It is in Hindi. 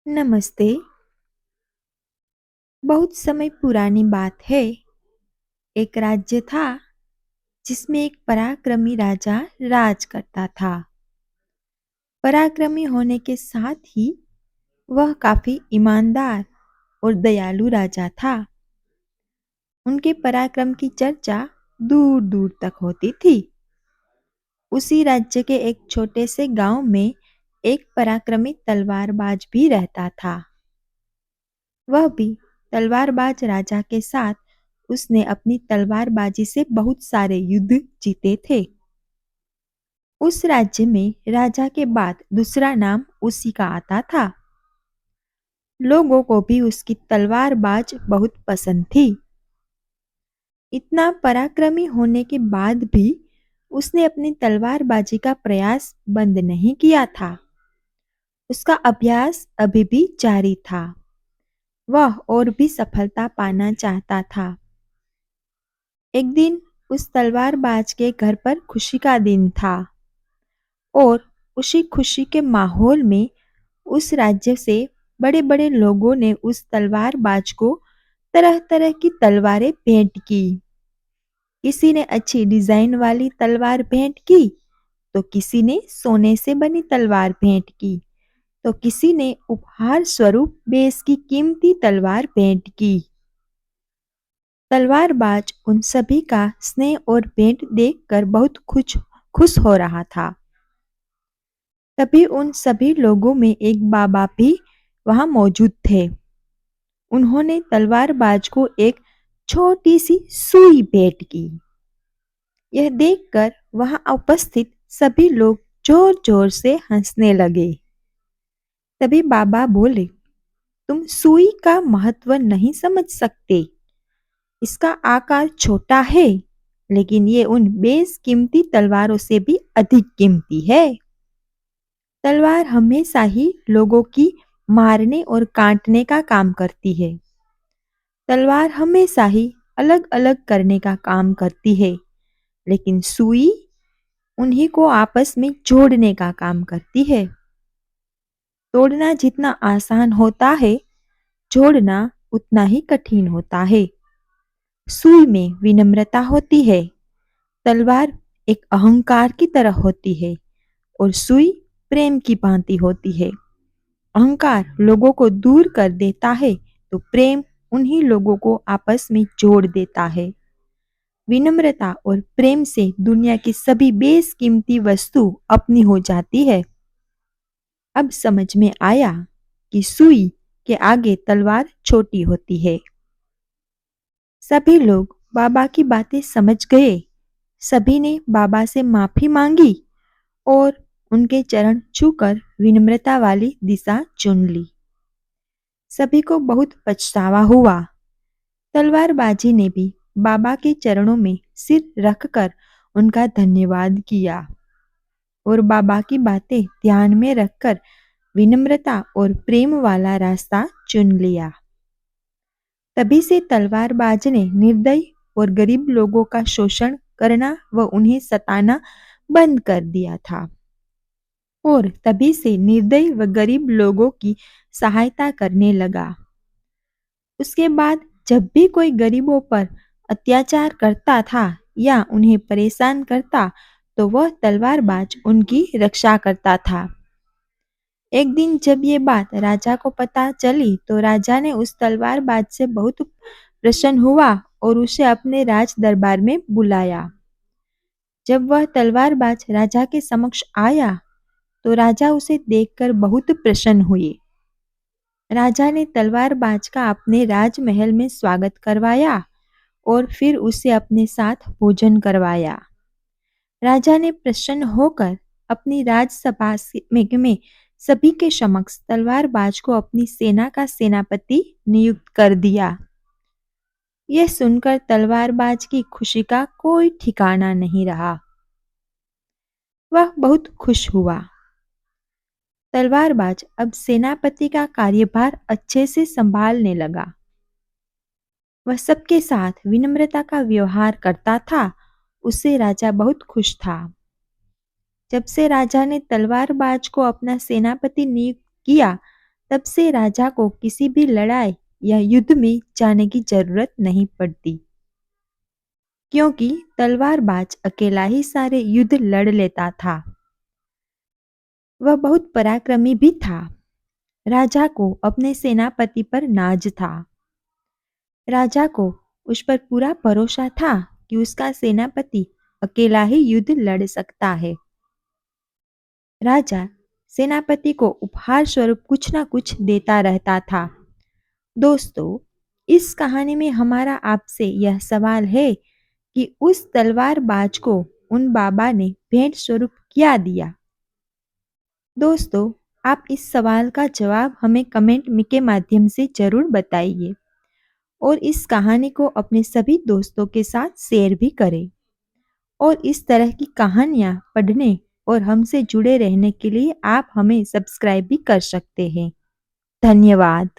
नमस्ते। बहुत समय पुरानी बात है। एक राज्य था जिसमें एक पराक्रमी राजा राज करता था। पराक्रमी होने के साथ ही वह काफी ईमानदार और दयालु राजा था। उनके पराक्रम की चर्चा दूर दूर तक होती थी। उसी राज्य के एक छोटे से गांव में एक पराक्रमी तलवारबाज भी रहता था। वह भी तलवारबाज राजा के साथ उसने अपनी तलवारबाजी से बहुत सारे युद्ध जीते थे। उस राज्य में राजा के बाद दूसरा नाम उसी का आता था। लोगों को भी उसकी तलवारबाज बहुत पसंद थी। इतना पराक्रमी होने के बाद भी उसने अपनी तलवारबाजी का प्रयास बंद नहीं किया था। उसका अभ्यास अभी भी जारी था। वह और भी सफलता पाना चाहता था। एक दिन उस तलवारबाज के घर पर खुशी का दिन था और उसी खुशी के माहौल में उस राज्य से बड़े बड़े लोगों ने उस तलवारबाज को तरह तरह की तलवारें भेंट की। किसी ने अच्छी डिजाइन वाली तलवार भेंट की, तो किसी ने सोने से बनी तलवार भेंट की, तो किसी ने उपहार स्वरूप बेस की कीमती तलवार भेंट की। तलवारबाज उन सभी का स्नेह और भेंट देखकर बहुत खुश खुश हो रहा था। तभी उन सभी लोगों में एक बाबा भी वहां मौजूद थे। उन्होंने तलवारबाज को एक छोटी सी सुई भेंट की। यह देखकर वहां उपस्थित सभी लोग जोर जोर से हंसने लगे। तभी बाबा बोले, तुम सुई का महत्व नहीं समझ सकते। इसका आकार छोटा है, लेकिन ये उन बेशकीमती तलवारों से भी अधिक कीमती है। तलवार हमेशा ही लोगों की मारने और काटने का काम करती है। तलवार हमेशा ही अलग अलग करने का काम करती है, लेकिन सुई उन्हीं को आपस में जोड़ने का काम करती है। तोड़ना जितना आसान होता है, जोड़ना उतना ही कठिन होता है। सुई में विनम्रता होती है, तलवार एक अहंकार की तरह होती है और सुई प्रेम की भांति होती है। अहंकार लोगों को दूर कर देता है, तो प्रेम उन्हीं लोगों को आपस में जोड़ देता है। विनम्रता और प्रेम से दुनिया की सभी बेशकीमती वस्तु अपनी हो जाती है। अब समझ में आया कि सुई के आगे तलवार छोटी होती है। सभी लोग बाबा की बातें समझ गए। सभी ने बाबा से माफी मांगी और उनके चरण छूकर विनम्रता वाली दिशा चुन ली। सभी को बहुत पछतावा हुआ। तलवारबाजी ने भी बाबा के चरणों में सिर रखकर उनका धन्यवाद किया और बाबा की बातें ध्यान में रखकर विनम्रता और प्रेम वाला रास्ता चुन लिया। तभी से तलवारबाज ने निर्दयी और गरीब लोगों का शोषण करना व उन्हें सताना बंद कर दिया था और तभी से निर्दयी व गरीब लोगों की सहायता करने लगा। उसके बाद जब भी कोई गरीबों पर अत्याचार करता था या उन्हें परेशान करता, तो वह तलवारबाज उनकी रक्षा करता था। एक दिन जब ये बात राजा को पता चली, तो राजा ने उस तलवारबाज से बहुत प्रसन्न हुआ और उसे अपने राज दरबार में बुलाया। जब वह तलवारबाज राजा के समक्ष आया, तो राजा उसे देखकर बहुत प्रसन्न हुए। राजा ने तलवारबाज का अपने राजमहल में स्वागत करवाया और फिर उसे अपने साथ भोजन करवाया। राजा ने प्रसन्न होकर अपनी राजसभा में सभी के समक्ष तलवारबाज को अपनी सेना का सेनापति नियुक्त कर दिया। यह सुनकर तलवारबाज की खुशी का कोई ठिकाना नहीं रहा। वह बहुत खुश हुआ। तलवारबाज अब सेनापति का कार्यभार अच्छे से संभालने लगा। वह सबके साथ विनम्रता का व्यवहार करता था। उससे राजा बहुत खुश था। जब से राजा ने तलवारबाज को अपना सेनापति नियुक्त किया, तब से राजा को किसी भी लड़ाई या युद्ध में जाने की जरूरत नहीं पड़ती, क्योंकि तलवारबाज अकेला ही सारे युद्ध लड़ लेता था। वह बहुत पराक्रमी भी था। राजा को अपने सेनापति पर नाज था। राजा को उस पर पूरा भरोसा था कि उसका सेनापति अकेला ही युद्ध लड़ सकता है। राजा सेनापति को उपहार स्वरूप कुछ ना कुछ देता रहता था। दोस्तों, इस कहानी में हमारा आपसे यह सवाल है कि उस तलवारबाज को उन बाबा ने भेंट स्वरूप क्या दिया? दोस्तों, आप इस सवाल का जवाब हमें कमेंट के माध्यम से जरूर बताइए और इस कहानी को अपने सभी दोस्तों के साथ शेयर भी करें। और इस तरह की कहानियाँ पढ़ने और हमसे जुड़े रहने के लिए आप हमें सब्सक्राइब भी कर सकते हैं। धन्यवाद।